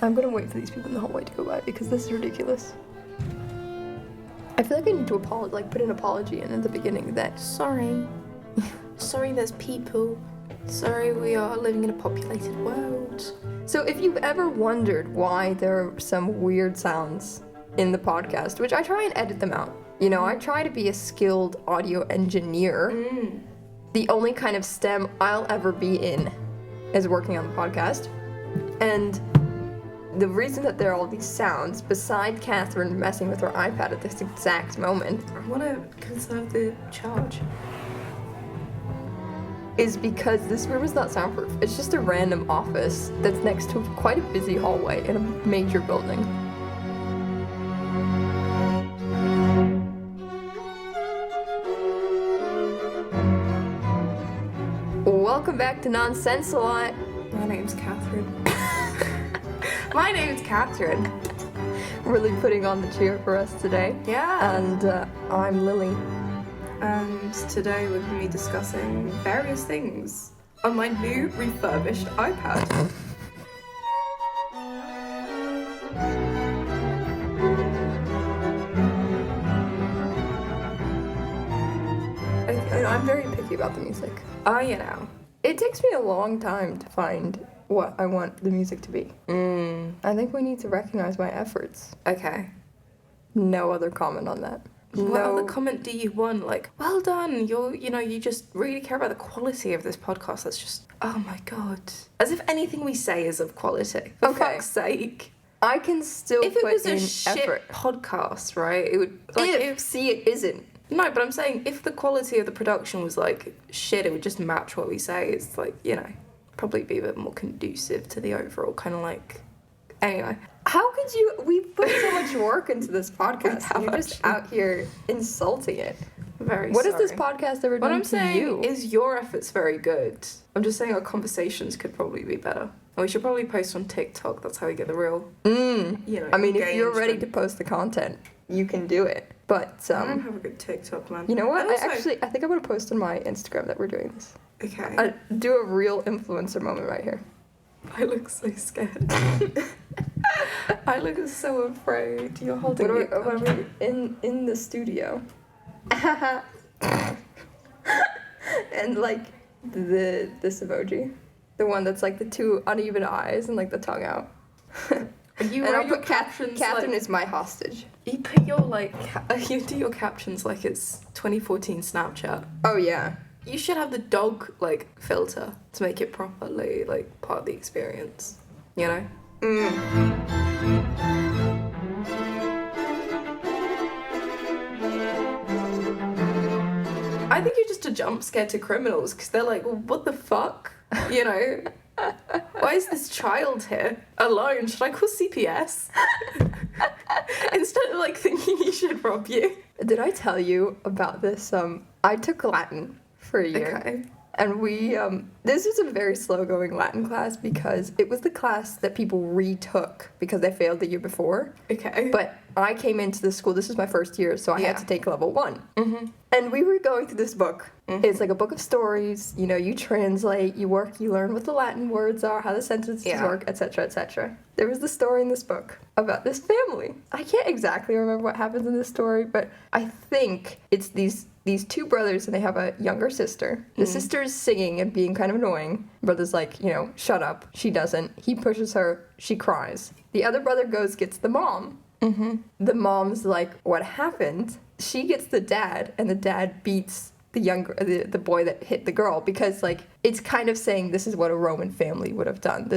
I'm gonna wait for these people in the hallway to go by because this is ridiculous. I feel like I need to put an apology in at the beginning that Sorry. Sorry there's people. Sorry we are living in a populated world. So if you've ever wondered why there are some weird sounds in the podcast, which I try and edit them out. You know, I try to be a skilled audio engineer. The only kind of STEM I'll ever be in is working on the podcast. And the reason that there are all these sounds, beside Katherine messing with her iPad at this exact moment, I want to conserve the charge. is because this room is not soundproof. It's just a random office that's next to quite a busy hallway in a major building. Welcome back to Nonsensealot. My name's Katherine. My name's Katherine. Really putting on the cheer for us today. Yeah. And I'm Lily. And today we're going to be discussing various things on my new refurbished iPad. I'm very picky about the music. You know. It takes me a long time to find what I want the music to be. I think we need to recognize my efforts. Okay. No other comment on that. What other comment do you want? Like, well done, you just really care about the quality of this podcast. That's just, oh my god. As if anything we say is of quality. For fuck's sake. I can still if it put was in a shit effort. podcast, right, it would, like, it isn't. No, but I'm saying if the quality of the production was, like, shit, it would just match what we say. It's, like, probably be a bit more conducive to the overall kind of, like... Anyway. How could you... We've put so much work into this podcast. We have, You're just out here insulting it. What has this podcast ever done to you? What I'm saying is your effort's very good. I'm just saying our conversations could probably be better. And we should probably post on TikTok. That's how we get the real, I mean, if you're ready to post the content, you can do it. But, I don't have a good TikTok, man. You know what? I think I'm going to post on my Instagram that we're doing this. Okay. I do a real influencer moment right here. I look so scared. I look so afraid. You're holding me. What are we in the studio? And like this emoji, the one that's like the two uneven eyes and like the tongue out. You and write I'll your put captions. Catherine is my hostage. You put your you do your captions like it's 2014 Snapchat. Oh yeah. You should have the dog filter to make it properly part of the experience. You know? I think you're just a jump scare to criminals because they're like, well, what the fuck? You know? Why is this child here alone? Should I call CPS? Instead of thinking he should rob you. Did I tell you about this? I took Latin for a year. Okay. And we, this was a very slow-going Latin class because it was the class that people retook because they failed the year before. Okay. But I came into the school, this was my first year, so I had to take level 1. Mm-hmm. And we were going through this book. Mm-hmm. It's like a book of stories, you translate, you work, you learn what the Latin words are, how the sentences work, etc., etc. There was the story in this book about this family. I can't exactly remember what happens in this story, but I think it's these two brothers and they have a younger sister. The sister is singing and being kind of annoying. Brother's like, shut up. She doesn't. He pushes her. She cries. The other brother gets the mom. Mm-hmm. The mom's like, what happened? She gets the dad and the dad beats the boy that hit the girl because it's kind of saying this is what a Roman family would have done.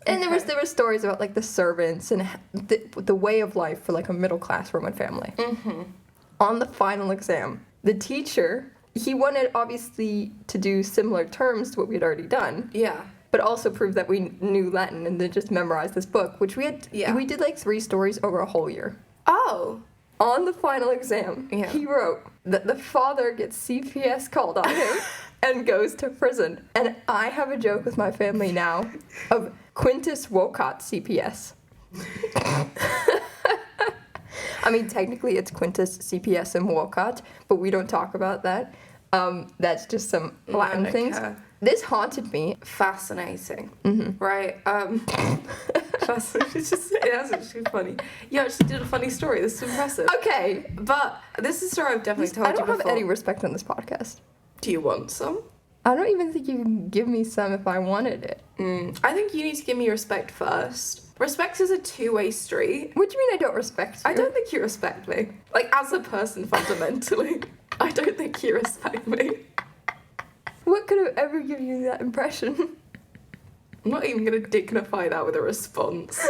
And there were stories about the servants and the way of life for a middle class Roman family. Mm-hmm. On the final exam, the teacher, he wanted obviously to do similar terms to what we had already done. Yeah. But also prove that we knew Latin and then just memorize this book, which we had. Yeah. We did 3 stories over a whole year. Oh. On the final exam, he wrote that the father gets CPS called on him and goes to prison. And I have a joke with my family now of Quintus Wocat CPS. I mean, technically it's Quintus CPS and Wocat, but we don't talk about that. That's just some Latin things. This haunted me. Fascinating. Mm-hmm. Right. That's actually funny. You actually did a funny story. This is impressive. Okay. But this is a story I've definitely told you before. I don't have any respect on this podcast. Do you want some? I don't even think you can give me some if I wanted it. I think you need to give me respect first. Respect is a two-way street. What do you mean I don't respect you? I don't think you respect me. Like, as a person, fundamentally. I don't think you respect me. What could have ever given you that impression? I'm not even going to dignify that with a response.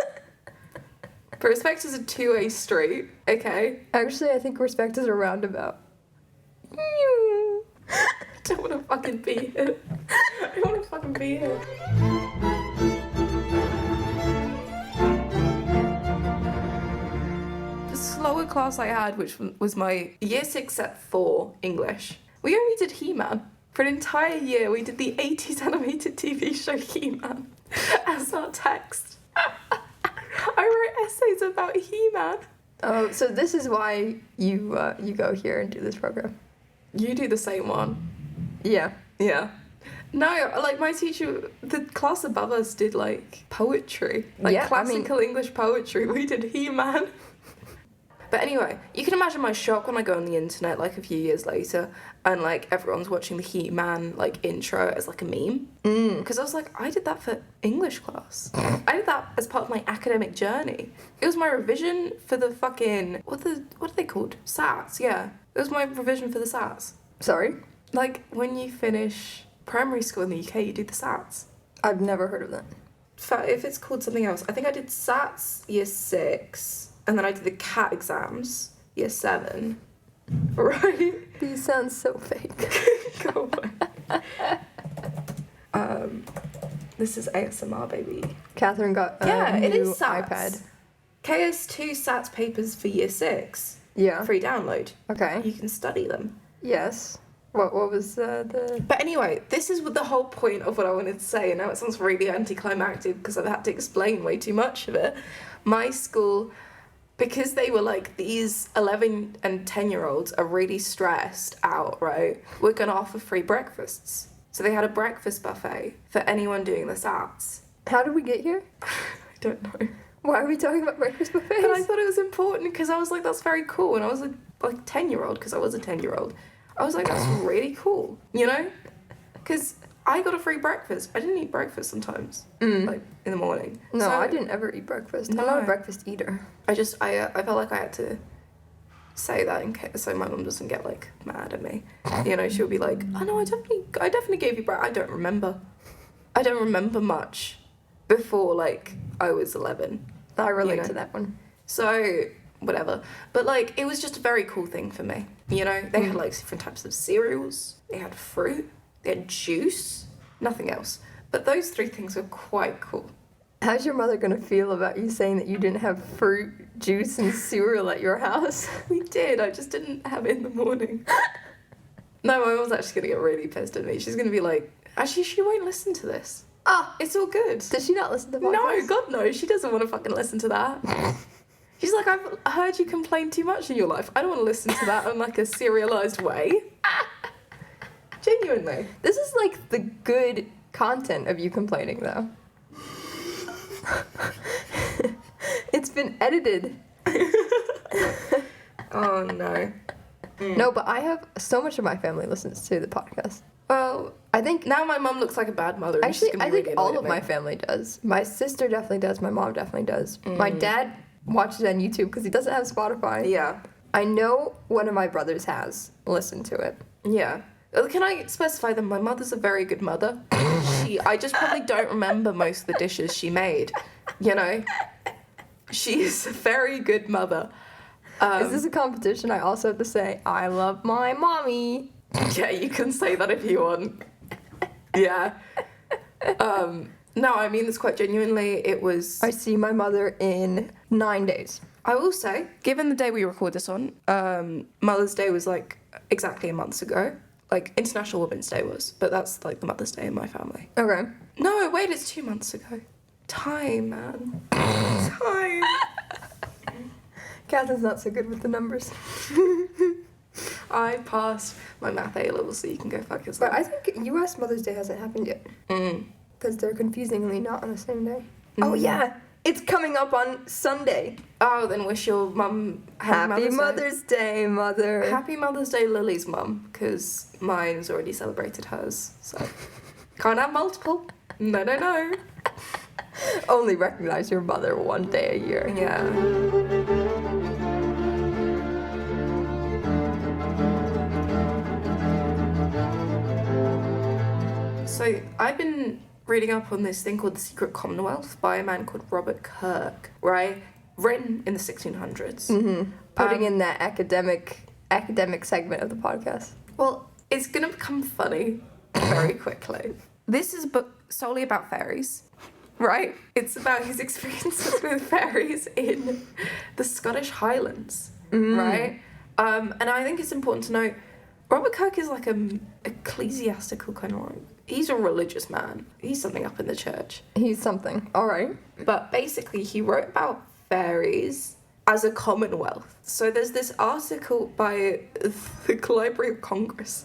But respect is a two-way street, okay? Actually, I think respect is a roundabout. I don't want to fucking be here. I don't want to fucking be here. The slower class I had, which was my year 6 set 4 English, we only did He-Man. For an entire year, we did the 80s animated TV show He-Man as our text. I wrote essays about He-Man. Oh, so this is why you go here and do this program. You do the same one. Yeah. Yeah. No, like my teacher, the class above us did like poetry. Like classical English poetry. We did He-Man. But anyway, you can imagine my shock when I go on the internet like a few years later and like everyone's watching the He-Man like intro as like a meme. Because I was like, I did that for English class. I did that as part of my academic journey. It was my revision for the fucking, what are they called? SATs, yeah. It was my revision for the SATs. Sorry? Like when you finish primary school in the UK, you do the SATs. I've never heard of that. If it's called something else, I think I did SATs year 6. And then I did the CAT exams, year 7. Right? These sound so fake. Go away. This is ASMR, baby. Catherine got a it new is SATs. iPad. KS2 SATs papers for year 6. Yeah. Free download. Okay. You can study them. Yes. What was the... But anyway, this is the whole point of what I wanted to say, and now it sounds really anticlimactic because I've had to explain way too much of it. My school... Because they were like, these 11 and 10-year-olds are really stressed out, right? We're going to offer free breakfasts. So they had a breakfast buffet for anyone doing the SATs. How did we get here? I don't know. Why are we talking about breakfast buffets? But I thought it was important because I was like, that's very cool. And I was like 10-year-old, because I was a 10-year-old. I was like, that's really cool, you know? Because I got a free breakfast. I didn't eat breakfast sometimes, like in the morning. No, so, I didn't ever eat breakfast. No. I'm not a breakfast eater. I felt like I had to say that in case so my mum doesn't get like mad at me. You know, she'll be like, "Oh no, I definitely gave you breakfast." I don't remember much before like I was 11. I relate to that one. So whatever, but like it was just a very cool thing for me. You know, they had like different types of cereals. They had fruit. They had juice. Nothing else. But those 3 things were quite cool. How's your mother gonna feel about you saying that you didn't have fruit, juice, and cereal at your house? We did, I just didn't have it in the morning. No, my mum's actually gonna get really pissed at me. She's gonna be like, actually, she won't listen to this. It's all good. Does she not listen to podcasts? No, God no, she doesn't want to fucking listen to that. She's like, I've heard you complain too much in your life. I don't want to listen to that in like a serialized way. Genuinely. This is like the good content of you complaining, though. It's been edited. Oh, no. No, but I have so much of my family listens to the podcast. Well, I think now my mum looks like a bad mother. And actually, she's gonna I be think really all annoyed of at my me. family does. My sister definitely does. My mom definitely does. My dad watches it on YouTube because he doesn't have Spotify. Yeah. I know one of my brothers has listened to it. Yeah. Can I specify that my mother's a very good mother? I just probably don't remember most of the dishes she made, you know? She's a very good mother. Is this a competition? I also have to say, I love my mommy. Yeah, you can say that if you want. Yeah. No, I mean this quite genuinely. It was... I see my mother in 9 days. I will say, given the day we record this on, Mother's Day was like exactly a month ago. Like International Women's Day was, but that's like the Mother's Day in my family. Okay. No, wait, it's 2 months ago. Time, man. Time. Catherine's not so good with the numbers. I passed my math A-level, so you can go fuck yourself. But I think US Mother's Day hasn't happened yet. Because they're confusingly not on the same day. Oh, yeah. It's coming up on Sunday. Oh, then wish your mum Happy Mother's Day, Mother. Happy Mother's Day, Lily's mum, because mine's already celebrated hers, so can't have multiple. No. Only recognize your mother one day a year. Yeah. So I've been reading up on this thing called The Secret Commonwealth by a man called Robert Kirk, right? Written in the 1600s. Mm-hmm. Putting in that academic segment of the podcast. Well, it's going to become funny very quickly. This is a book solely about fairies, right? It's about his experiences with fairies in the Scottish Highlands, right? And I think it's important to note, Robert Kirk is like an ecclesiastical kind of like, he's a religious man. He's something up in the church. He's something. All right. But basically, he wrote about fairies as a commonwealth. So there's this article by the Library of Congress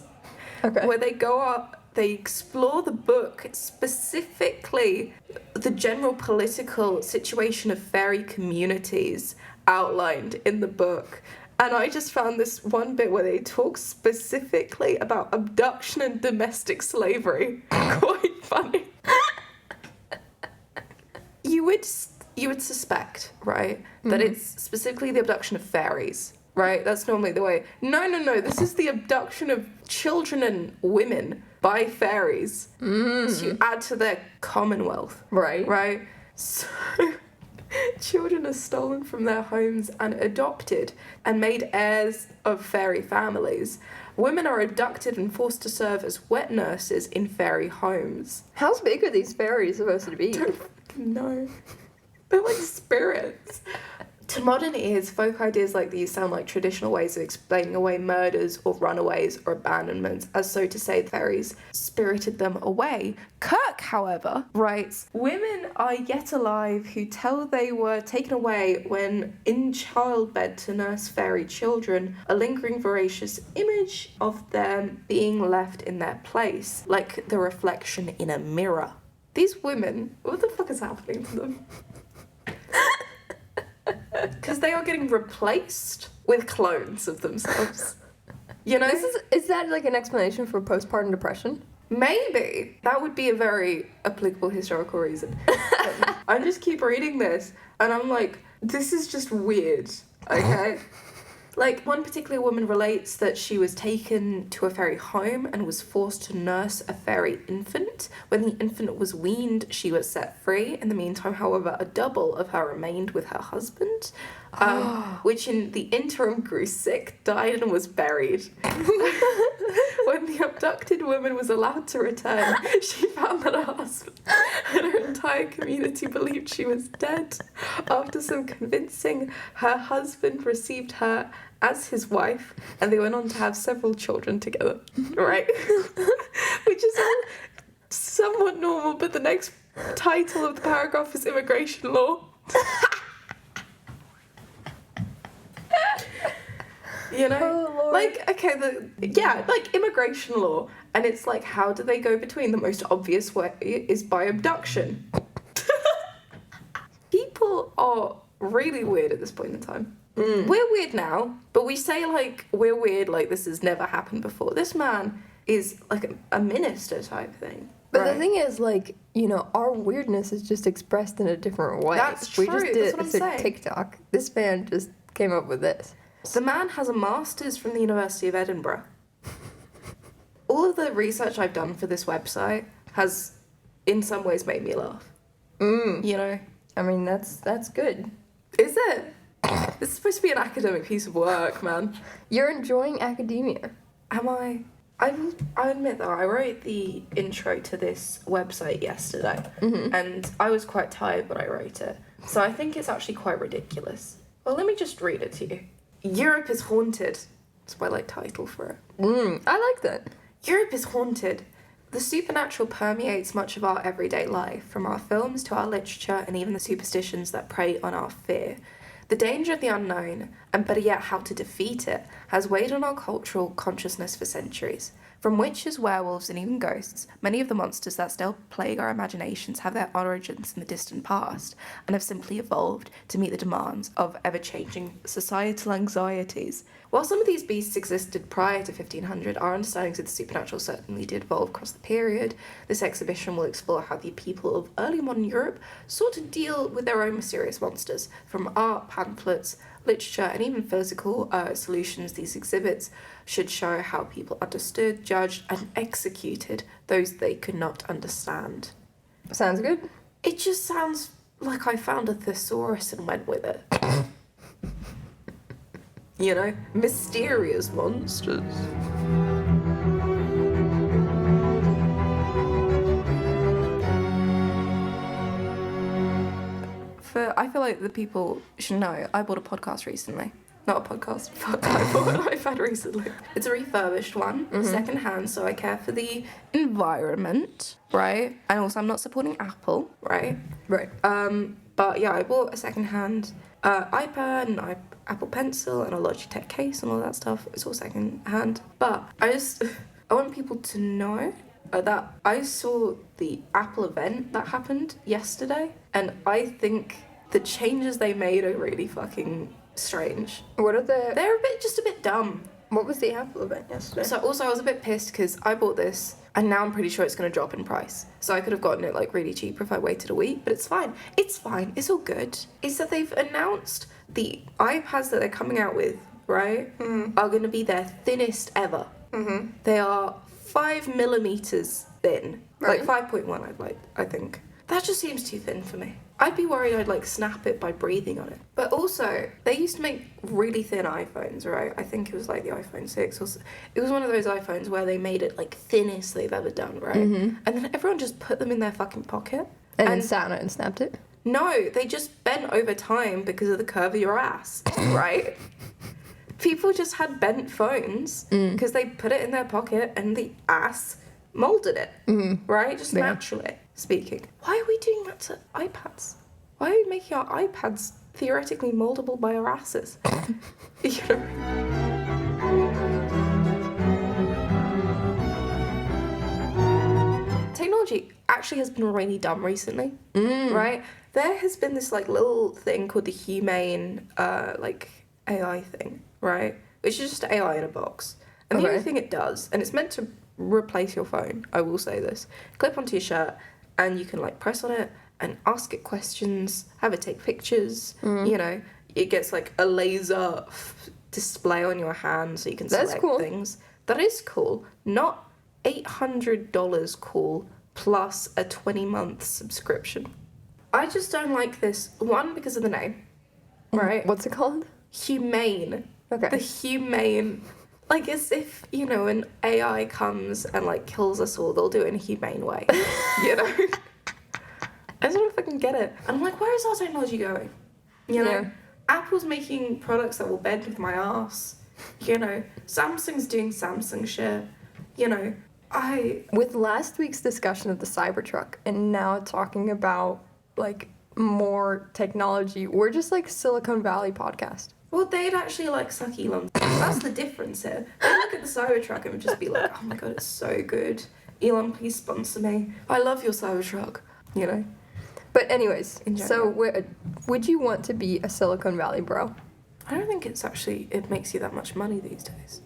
where they go up, they explore the book, specifically the general political situation of fairy communities outlined in the book. And I just found this one bit where they talk specifically about abduction and domestic slavery quite funny. You would suspect, right, that it's specifically the abduction of fairies, right? That's normally the way. No, this is the abduction of children and women by fairies to add to their commonwealth. Right? So children are stolen from their homes and adopted and made heirs of fairy families. Women are abducted and forced to serve as wet nurses in fairy homes. How big are these fairies supposed to be? I don't fucking know. They're like spirits. To modern ears, folk ideas like these sound like traditional ways of explaining away murders or runaways or abandonments, as so to say the fairies spirited them away. Kirk, however, writes, women are yet alive who tell they were taken away when in childbed to nurse fairy children, a lingering voracious image of them being left in their place, like the reflection in a mirror. These women, what the fuck is happening to them? Because they are getting replaced with clones of themselves. You know? Is that like an explanation for postpartum depression? Maybe. That would be a very applicable historical reason. I just keep reading this, and I'm like, this is just weird, okay? Like, one particular woman relates that she was taken to a fairy home and was forced to nurse a fairy infant. When the infant was weaned, she was set free. In the meantime, however, a double of her remained with her husband, which in the interim grew sick, died, and was buried. When the abducted woman was allowed to return, she found that her husband and her entire community believed she was dead. After some convincing, her husband received her as his wife, and they went on to have several children together, right? Which is all somewhat normal, but the next title of the paragraph is immigration law. You know? Oh, like, okay, like immigration law, and it's like, how do they go between? The most obvious way is by abduction. People are really weird at this point in time. We're weird now, but we say like we're weird like this has never happened before. This man is like a minister type thing. But right? the thing is, like, you know, our weirdness is just expressed in a different way. That's true. We just That's did what I'm a saying. TikTok. This man just came up with this. The man has a master's from the University of Edinburgh. All of the research I've done for this website has, in some ways, made me laugh. You know? I mean, that's good. Is it? It's supposed to be an academic piece of work, man. You're enjoying academia. Am I? I admit though, I wrote the intro to this website yesterday, and I was quite tired when I wrote it. So I think it's actually quite ridiculous. Well, let me just read it to you. Europe is haunted. That's my title for it. I like that. Europe is haunted. The supernatural permeates much of our everyday life, from our films to our literature and even the superstitions that prey on our fear. The danger of the unknown, and better yet how to defeat it, has weighed on our cultural consciousness for centuries. From witches, werewolves, and even ghosts, many of the monsters that still plague our imaginations have their origins in the distant past and have simply evolved to meet the demands of ever-changing societal anxieties. While some of these beasts existed prior to 1500, our understandings of the supernatural certainly did evolve across the period. This exhibition will explore how the people of early modern Europe sought to deal with their own mysterious monsters. From art, pamphlets, literature, and even physical solutions, these exhibits should show how people understood, judged, and executed those they could not understand. Sounds good. It just sounds like I found a thesaurus and went with it. You know, mysterious monsters. I feel like the people should know, I bought a podcast recently. Not a podcast, but I bought an iPad recently. It's a refurbished one, secondhand, so I care for the environment, right? And also I'm not supporting Apple, right? Right. But yeah, I bought a secondhand iPad and Apple Pencil and a Logitech case and all that stuff. It's all secondhand. But I want people to know that I saw the Apple event that happened yesterday, and I think the changes they made are really fucking strange. What are the... They're just a bit dumb. What was the Apple event yesterday? So also I was a bit pissed because I bought this and now I'm pretty sure it's going to drop in price. So I could have gotten it like really cheap if I waited a week, but it's fine. It's fine. It's all good. It's that they've announced the iPads that they're coming out with, right, are going to be their thinnest ever. Mm-hmm. They are 5 millimeters thin. Right. Like 5.1, I think. That just seems too thin for me. I'd be worried I'd like snap it by breathing on it. But also, they used to make really thin iPhones, right? I think it was like the iPhone 6 or it was one of those iPhones where they made it like thinnest they've ever done, right? Mm-hmm. And then everyone just put them in their fucking pocket. And then sat on it and snapped it? No, they just bent over time because of the curve of your ass, right? People just had bent phones because they put it in their pocket and the ass molded it, right? Just naturally speaking. Why are we doing that to iPads? Why are we making our iPads theoretically moldable by our asses? You know? Technology actually has been really dumb recently, right? There has been this like little thing called the humane like AI thing, right? Which is just AI in a box. And the only thing it does, and it's meant to replace your phone, I will say this, clip onto your shirt and you can like press on it and ask it questions, have it take pictures, you know, it gets like a laser display on your hand so you can select things. That is cool. Not $800 cool plus a 20-month subscription. I just don't like this, one, because of the name, right? What's it called? Humane. Okay. The humane. Like, as if, you know, an AI comes and, like, kills us all, they'll do it in a humane way. You know? I just don't fucking get it. And I'm like, where is our technology going? You know? Yeah. Apple's making products that will bend with my ass. You know? Samsung's doing Samsung shit. You know? With last week's discussion of the Cybertruck and now talking about, like, more technology, we're just, like, Silicon Valley podcast. Well, they'd actually like suck Elon. That's the difference here. They look at the Cybertruck and would just be like, oh my god, it's so good. Elon, please sponsor me. I love your Cybertruck, you know? But anyways, so would you want to be a Silicon Valley bro? I don't think it makes you that much money these days.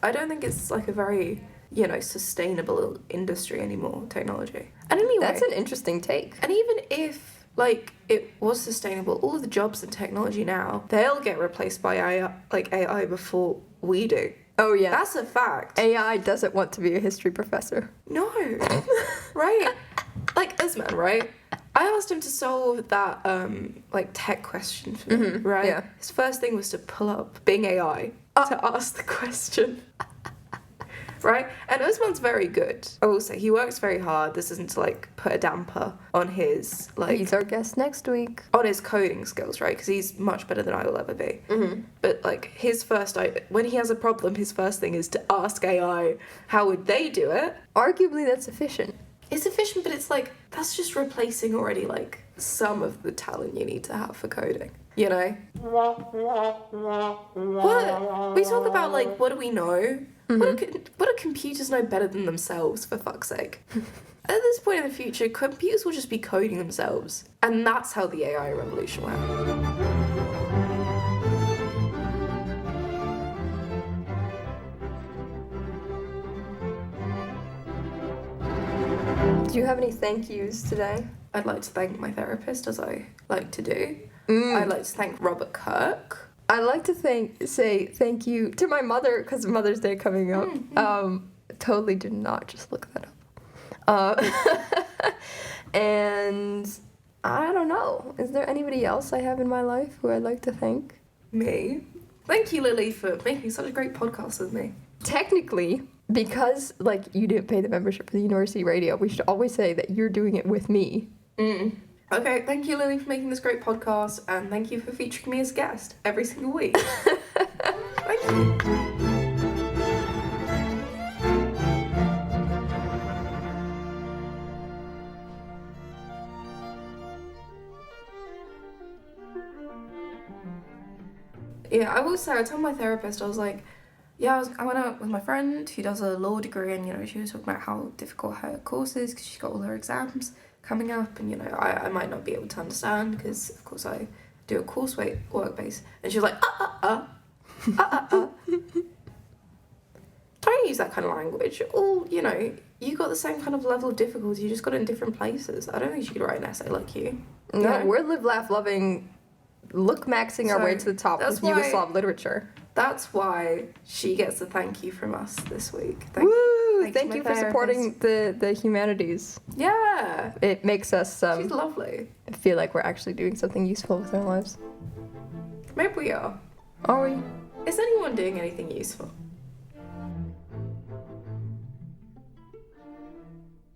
I don't think it's like a very, you know, sustainable industry anymore, technology. And anyway. That's an interesting take. And even if like it was sustainable, all of the jobs in technology now, they'll get replaced by AI before we do. Oh yeah, that's a fact. AI doesn't want to be a history professor. No. Right? Like Usman, right? I asked him to solve that like tech question for me, right? Yeah. His first thing was to pull up Bing AI to ask the question. Right? And Usman's very good. I will say, he works very hard. This isn't to, like, put a damper on his, like... He's our guest next week. On his coding skills, right? Because he's much better than I will ever be. Mm-hmm. But, like, when he has a problem, his first thing is to ask AI, how would they do it? Arguably, that's efficient. It's efficient, but it's, like, that's just replacing already, like, some of the talent you need to have for coding. You know? What? We talk about, like, what do we know? What do computers know better than themselves, for fuck's sake? At this point in the future, computers will just be coding themselves. And that's how the AI revolution will happen. Do you have any thank yous today? I'd like to thank my therapist, as I like to do. I'd like to thank Robert Kirk. I'd like to say thank you to my mother, because Mother's Day coming up. Totally did not just look that up. And I don't know. Is there anybody else I have in my life who I'd like to thank? Me. Thank you, Lily, for making such a great podcast with me. Technically, because like you didn't pay the membership for the university radio, we should always say that you're doing it with me. Okay, thank you, Lily, for making this great podcast, and thank you for featuring me as a guest every single week. Thank you. Yeah, I will say, I told my therapist, I was like, I went out with my friend who does a law degree, and, she was talking about how difficult her course is because she's got all her exams coming up, and, I might not be able to understand because, of course, I do a coursework work base. And she was like, Don't use that kind of language. All, you got the same kind of level of difficulty, you just got it in different places. I don't think she could write an essay like you. No, we're live, laugh, loving, maxing our way to the top with Yugoslav literature. That's why she gets a thank you from us this week. Thank you for supporting the humanities. Yeah. It makes us she's lovely. Feel like we're actually doing something useful with our lives. Maybe we are. Are we? Is anyone doing anything useful?